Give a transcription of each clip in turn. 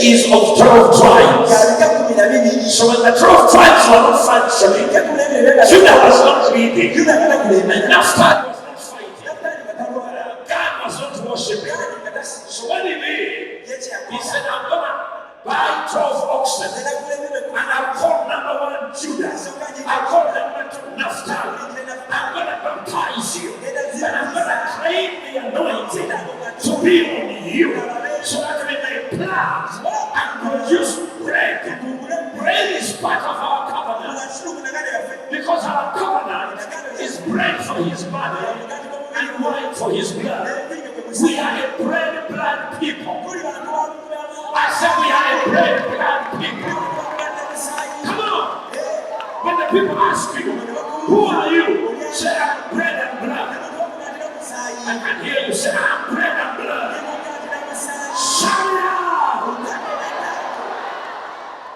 is of 12 tribes. So when the 12 tribes were not functioning, Judah was not leading, and Naphtali was not fighting, God was not worshiping. So what he did, he said, I'm going to buy 12 oxen, and I'll call number 1 Judah, I'll call number 2 Naphtali. I'm going to baptize you, and I'm going to claim the anointing to be on you, so that we may plant and produce bread. Bread is part of our covenant, because our covenant is bread for his body and wine for his blood. We are a bread blood people. I said we are a bread blood people. Come on. When the people ask you, who are you? Say, I'm bread and blood. I can hear you say, I'm bread and blood. Shout it out.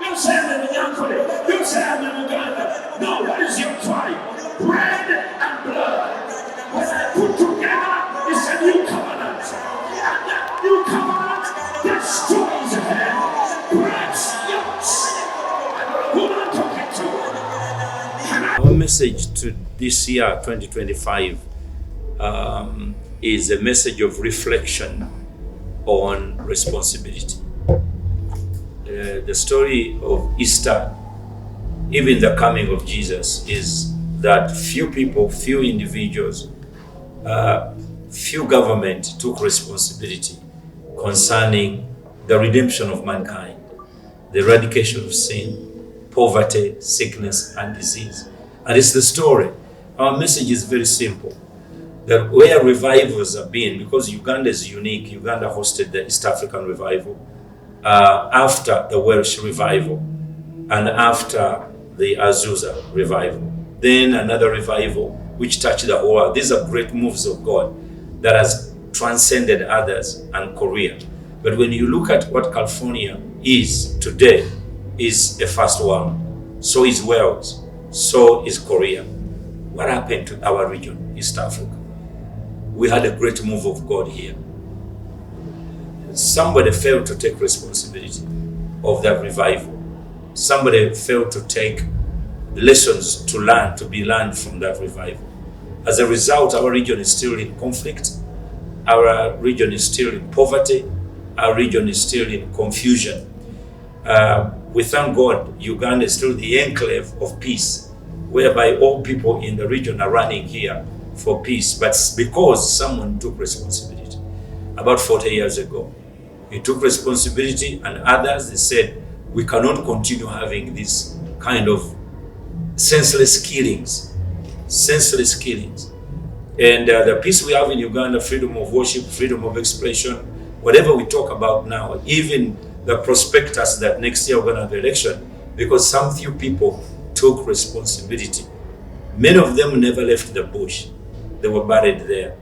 You say I'm in Yankole. You say I'm in Uganda. No, what is your tribe? Bread and blood. When I put together, it's a new covenant. And that new covenant destroys hell, breaks yokes. Who am I talking to? Our message to this year, 2025, is a message of reflection on responsibility. The story of Easter, even the coming of Jesus, is that few people, few individuals, few government took responsibility concerning the redemption of mankind, the eradication of sin, poverty, sickness, and disease. And it's the story. Our message is very simple. That where revivals have been, because Uganda is unique, Uganda hosted the East African revival, after the Welsh revival, and after the Azusa revival. Then another revival which touched the whole world. These are great moves of God that has transcended others and Korea. But when you look at what California is today, is a first world. So is Wales. So is Korea. What happened to our region, East Africa? We had a great move of God here. Somebody failed to take responsibility of that revival. Somebody failed to take lessons to learn, to be learned from that revival. As a result, our region is still in conflict. Our region is still in poverty. Our region is still in confusion. We thank God, Uganda is still the enclave of peace, whereby all people in the region are running here for peace. But because someone took responsibility about 40 years ago, he took responsibility, and others, they said, we cannot continue having this kind of senseless killings. And the peace we have in Uganda, freedom of worship, freedom of expression, whatever we talk about now, even the prospectus that next year we're going to have election, because some few people took responsibility. Many of them never left the bush. They were buried there.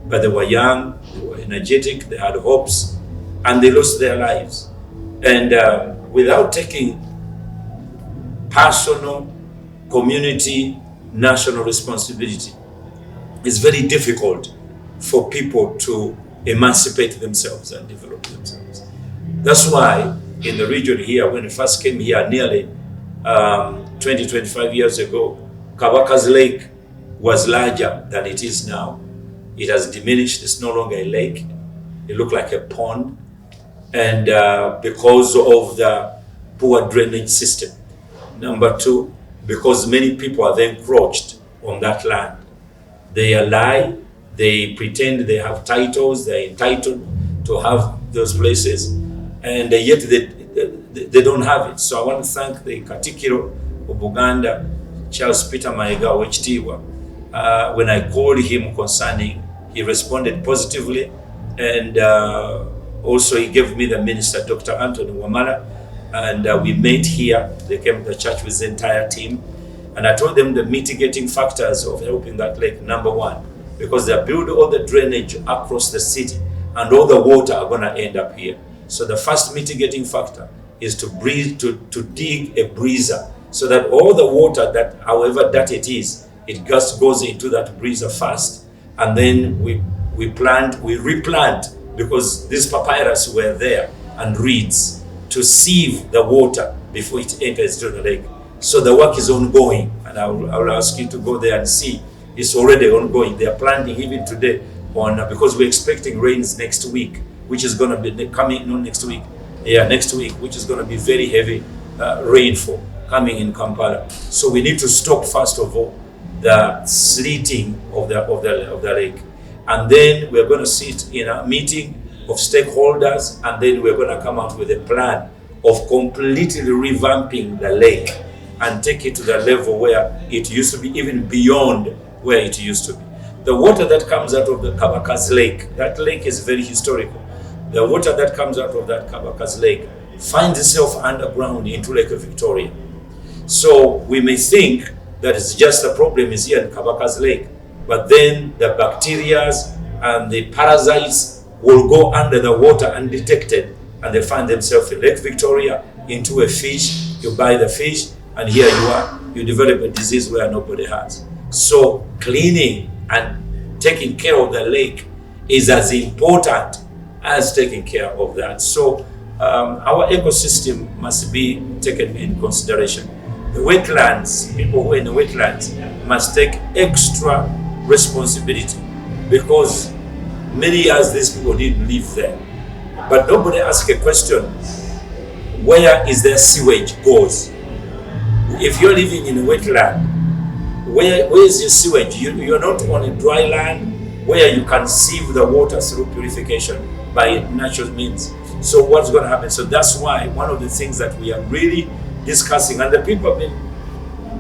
But they were young, they were energetic, they had hopes, and they lost their lives. And without taking personal, community, national responsibility, it's very difficult for people to emancipate themselves and develop themselves. That's why in the region here, when we first came here nearly 25 years ago, Kabaka's lake was larger than it is now. It has diminished. It's no longer a lake. It looked like a pond. And because of the poor drainage system. Number two, because many people are then encroached on that land. They lie, they pretend they have titles, they're entitled to have those places, and yet they don't have it. So I want to thank the Katikiro of Buganda, Charles Peter Mayiga Wechitiibwa. When I called him concerning, he responded positively, and also he gave me the minister, Dr. Anthony Wamala, and we met here. They came to the church with the entire team, and I told them the mitigating factors of helping that lake. Number one, because they build all the drainage across the city, and all the water are going to end up here. So the first mitigating factor is to dig a breezer, so that all the water, that however dirty it is, it just goes into that breezer first, and then we replant, because these papyrus were there, and reeds to sieve the water before it enters into the lake. So the work is ongoing, and I will ask you to go there and see. It's already ongoing. They are planting even today because we're expecting rains next week, which is going to be coming, not next week, next week, which is going to be very heavy rainfall coming in Kampala. So we need to stop, first of all, the sleeting of the lake. And then we're going to sit in a meeting of stakeholders, and then we're going to come out with a plan of completely revamping the lake and take it to the level where it used to be, even beyond where it used to be. The water that comes out of the Kabaka's lake, that lake is very historical. The water that comes out of that Kabaka's lake finds itself underground into Lake Victoria. So we may think that it's just the problem is here in Kabaka's lake, but then the bacteria and the parasites will go under the water undetected, and they find themselves in Lake Victoria, into a fish. You buy the fish, and here you are, you develop a disease where nobody has. So cleaning and taking care of the lake is as important as taking care of that. So our ecosystem must be taken in consideration. The wetlands, people who are in the wetlands must take extra responsibility, because many years these people didn't live there. But nobody asks a question, where is their sewage goes? If you're living in a wetland, where is your sewage? You're not on a dry land where you can sieve the water through purification by natural means. So what's going to happen? So that's why one of the things that we are really discussing, and the people have been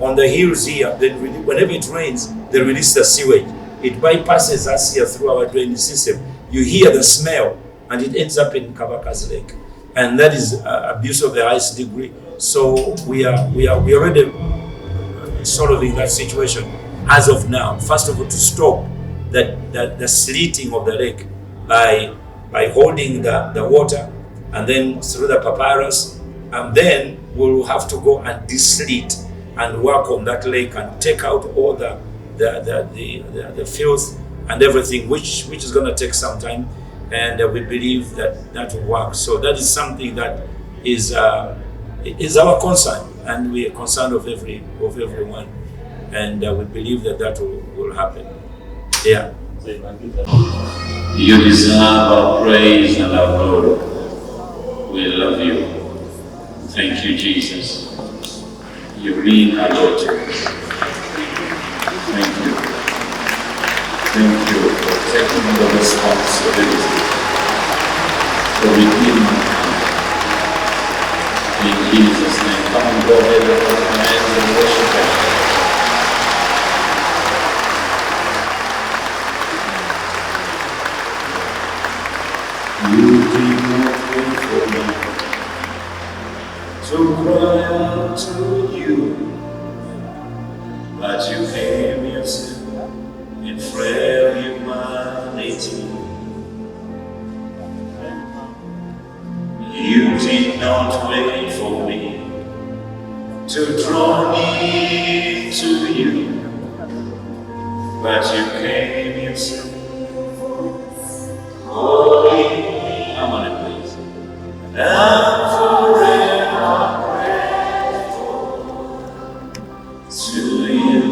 on the hills here, whenever it rains, they release the sewage. It bypasses us here through our drainage system. You hear the smell, and it ends up in Kabaka's lake. And that is abuse of the highest degree. So we are already solving that situation as of now. First of all, to stop the sleeting of the lake by holding the water, and then through the papyrus, and then we'll have to go and deslete and work on that lake and take out all the filth and everything, which is going to take some time, and we believe that will work. So that is something that is our concern, and we are concerned of everyone, and we believe that will happen. Yeah. You deserve our praise and our glory. We love you. Thank you, Jesus. You mean a lot to us. Thank you. Thank you for taking the responsibility for redeeming us. In Jesus' name, come and go ahead and put your hands and worship Him. You did not wait for me to cry out to you, but you came yourself in frail humanity. You did not wait for me to draw me to you, but you came yourself. Holy, come on and please. I'm forever grateful to you.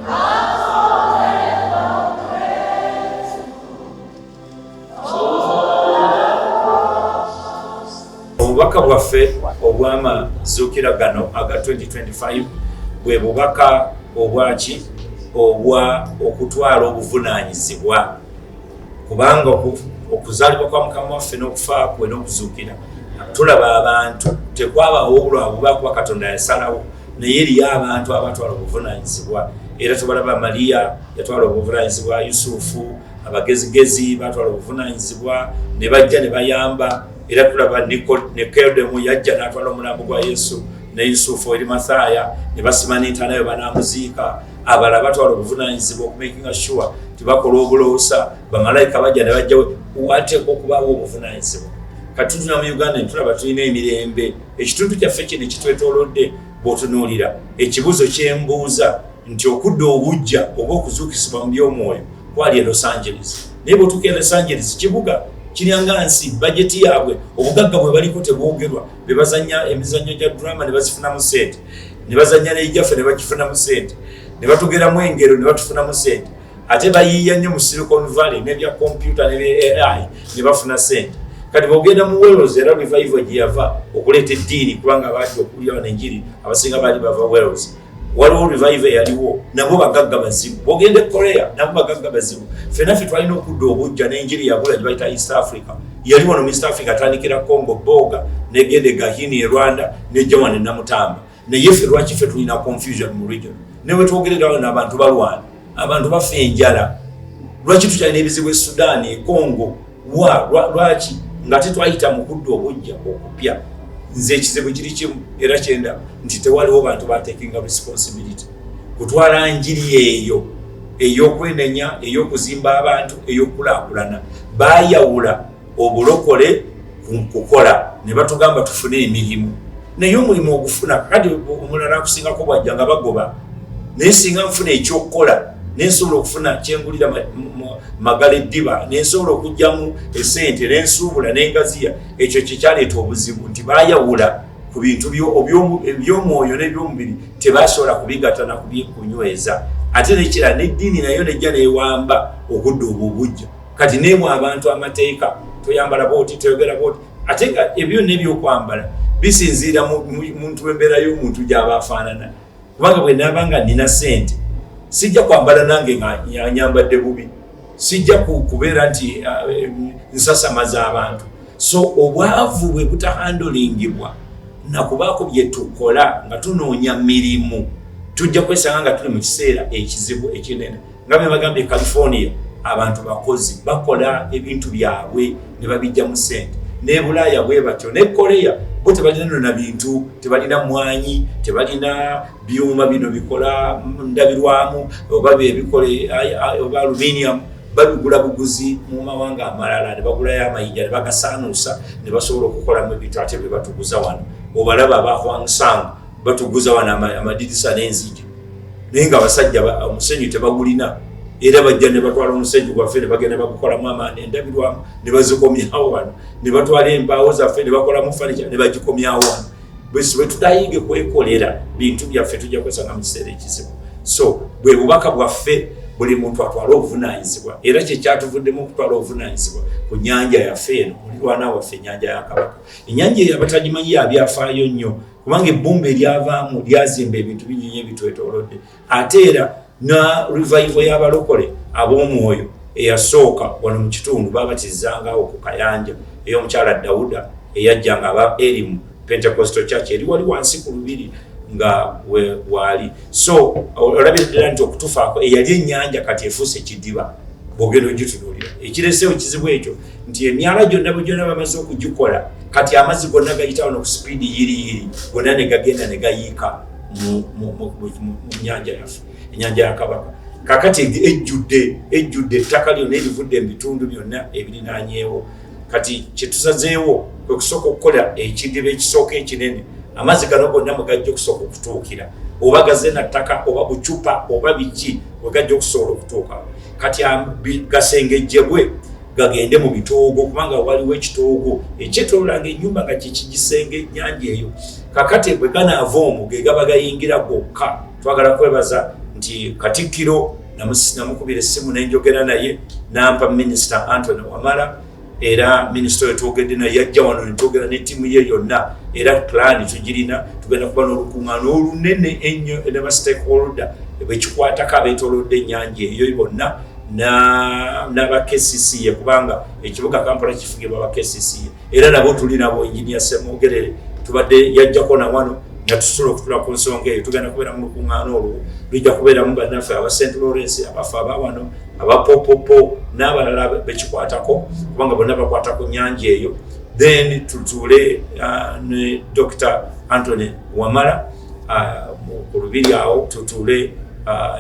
I'm forever grateful. Obubaka bwaffe obw'amazuukira gano aga 2025 bwe bubaka obwaki obwa okutwala obuvunaanyizibwa, kubanga okuzaalibwa kwa Mukama waffe n'okufa kwe n'okuzuukira tulaba abantu tekwabawo obulwabu bwakuba Katonda yasalawo, naye eriyo abantu abatwala obuvunaanyizibwa, era tubalaba Mariya yatwala obuvunaanyizibwa, Yusufu, abagezigezi batwala obuvunaanyizibwa ne bajja ne bayamba, era tulaba Nikodemu yajja n'atwala omulambo gwa Yesu ne Yusufu eri Mathaaya ne basima n'entaana banaamuziika. Abalala batwala obuvunaanyizibwa okumakinga sure tibakola obuloosa, bamalayika bajja ne bajjawo, wateekwa okubaawo obuvunaanyizibwa. Katundu mu Uganda tulaba tulina emirembe, ekitundu kyaffe kino ekitwetoolodde bw'otunuulira ekibuzo kyembuuza nti okudda obujja oba okuzuukisibwa mu by'omwoyo kwali e Los Angeles, naye bw'otuuka e Los Angeles kibuga kiryanga nsi budget yaabwe obugagga bwe baliko tebwogerwa bebazanya emizannyo gya drama ne bazifunamu sente ne bazanya n'ejjaffe ne bagifunamu sente ne batugeramu engero ne batufunamu sente ate bayiiya nnyo mu Silicon Valley n'ebya computer n'ebya AI ne bafuna sente kati bwogenda mu Wales era revival gye yava okuleeta eddiini kubanga baati okulya n'enjiri abasinga baali bava Wales waliwo revival yaliwo nabo bagagga bazibu bwogende Korea nabo bagagga bazibu ffenaffe twalina okudda obujja n'enjiri yabula gye bayita East Africa yali wano mu East Africa atandikira Congo Boga negende Gahini e Rwanda nejja wano Namutamba naye ffe lwaki ffe tulina confusion mu region newe twogererawo n'abantu balwana abantu bafa enjala lwaki tukyalina ebizibu e Sudan e Congo lwaki nga tetwayita mu kudda obujja okupya nze ekizibu kiri kimu era kyenda nti tewaliwo bantu batekinga responsibility kutwala njiri eyo ey'okwenenya ey'okuzimba abantu ey'okulaakulana baayawula obulokole kukola ne batugamba tufune emirimu naye omulimu ogufuna kati omulala akusingako bwajja nga bagoba naye singa nfuna ekyokukola nensobola okufuna kyengulira magala eddiba nensobola okugyamu esente nensuubula nengaziya ekyo kyekyaleeta obuzibu nti baayawula ku bintu ebyomwoyo n'ebyomubiri tebasobola kubigatana kubikunyweza ate nekira n'eddiini nayo nejja neewamba okudda obubujja kati neemu abantu amateeka toyambala booti toyogera booti ate nga ebyo n'ebyokwambala bisinziira muntu embeera y'omuntu gy'aba afaanana kubanga bwe naabanga nina sente sijja kwambala nange nga nyambadde bubi sijja kubeera nti nsasamaza abantu so obwavu bwe butahandolingibwa nakubaako bye tukola nga tunoonya mirimu tujja kwesanga nga tuli mu kiseera ekizibu ekinene nga bwe bagambye California abantu bakozi bakola ebintu byabwe ne babijja mu sente ne Bulaaya bwe batyo ne Korea bo tebalina nona bintu tebalina mwanyi tebalina byuma bino bikola ndabirwamu oba bebikole oba aluminium babigula buguzi mu mawanga amalala ne bagulayo amayinja ne bagasaanuusa ne basobola okukolamu ebintu ate bye batuguza wano obalaba abahwangsanga batuguza wano amadirisa n'enzigi naye nga abasajja omusenyu tebagulina era bajja ne batwala omusenyu gwaffe ne bagenda bagukolamu amaani endabirwamu ne bazikomyawo wano ne batwala embaawo zaffe ne bakolamu fanicha ne bagikomyawo wano bwe tutayige kwekolera bintu byaffe tujja kwesanga mu kiseera ekizibu so bwe bubaka bwaffe buli muntu atwala obuvunaanyizibwa era kyekyatuvuddemu okutwala obuvunaanyizibwa ku nnyanja yaffe eno mulirwana waffe ennyanja ya Kabaka ennyanja eyo abatagimanyi yabyafaayo nnyo kubanga ebbumba eryavaamu lyazimba ebintu binyinyi ebitwetoolodde ate era na revival y'abalokole ab'omwoyo eyasooka wano mu kitundu babatizangawo ku Kayanja ey'omukyala Dawuda eyajjanga aba Elimu Pentecostal Church eri wali wansi ku lubiri nga waali so olabirira nti okutufaako eyali ennyanja kati efuuse ekidiba bwogenda ogitunuulira ekireseewo kizibu ekyo nti emyala gyonna bwe gyonna bamaze okugikola kati amazzi gonna gayita wano ku sipiidi yiriyiri gonna ne gagenda ne gayiika mu nnyanja yaffe ennyanja ya Kabaka kakati ejjudde ettaka lyonna erivudde mu bitundu byonna ebirinaanyeewo kati kyetusazeewo kwe kusooka okukola ekidiba ekisooka ekinene amazzi gano gonna mwe gajja okusooka okutuukira oba gazena ttaka oba bucupa oba biki we gajja okusobola okutuuka kati gasengejjebwe gagende mu bitoogo kubanga waliwo ekitoogo ekyetoolanga ennyumba nga kyekigisenge ennyanja eyo kakati bwe ganaava omwo ge gaba gayingira gokka twagala kwebaza nti Katikkiro namukubira essimu nenjogera naye nampa Minisita Anthony Wamala era minisita oyo twogedde naye yajja wano netwogera n'ettiimu ye yonna era plan tugirina tugenda kuba n'olukuŋŋaana olunene ennyo ne ba stakeholder bekikwatako abeetoolodde ennyanja eyo bonna n'aba KCCA kubanga ekibuga Kampala kifugibwa aba KCCA era nabo tuli nabo engineer Semwogerere tubadde yajjako na wano natusobola okutula ku nsonga eyo tugenda kubeera mu lukuŋŋaana olwo lujja kubeeramu bannaffe aba St. Lawrence abafe abawano abapopopo n'abalala bekikwatako kubanga bonna bakwata ku nnyanja eyo then tutuule ne Dr. Anthony Wamala ku lubiri awo tutuule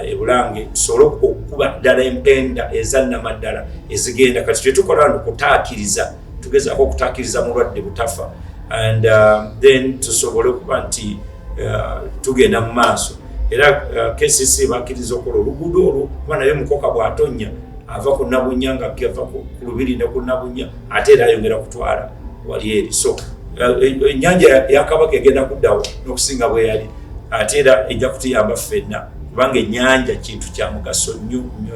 ebulange tusobole okukuba ddala empenda ezannamaddala ezigenda kati kyetukola okutaakiriza tugezaako okutaakiriza mulwadde butafa and then tusobole okuba nti tugenda mu maaso era KCC bakkiriza okukola oluguudo olwo kuba naye mukoka bw'atonnya ava ku Nabunya nga ava ku Lubiri ne ku Nabunya ate era ayongera kutwala wali eri. So ennyanja ya Kabaka egenda kuddawo n'okusinga bwe yali ate era ejja kutuyamba ffenna kubanga ennyanja kintu kya mugaso nnyo nnyo